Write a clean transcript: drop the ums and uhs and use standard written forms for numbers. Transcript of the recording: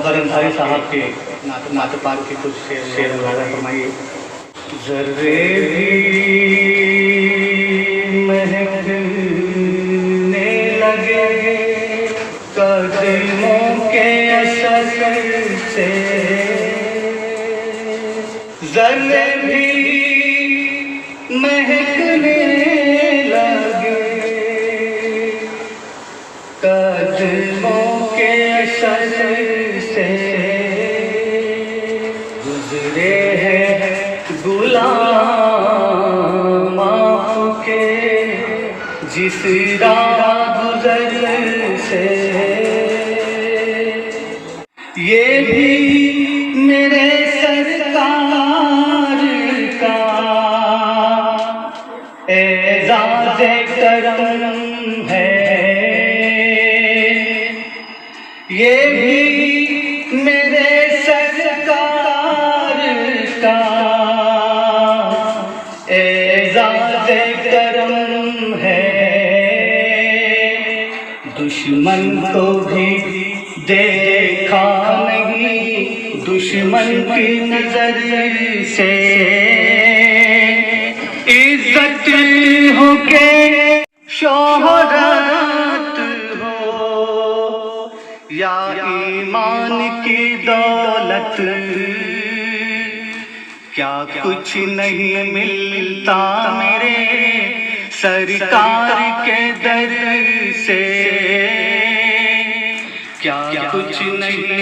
गौहर अंसारी साहब के नात पाक के कुछ शेर मुलाजा फरमाइए। ज़र्रे भी महकने लगे कदमों के असर से, ज़र्रे भी महकने लगे कदमों के असर से, गुजरे हैं गुलाम के जिस राह गुजर से, ये भी मेरे सरकार का एजाज़े करम है, ये भी मेरे सरकार का एजाज़े करम है। दुश्मन को भी देखा नहीं दुश्मन की नजर से, इज्जत हो के शोहरत हो या ईमान की दौलत, क्या कुछ नहीं मिलता मेरे सरकार के दर से, क्या कुछ नहीं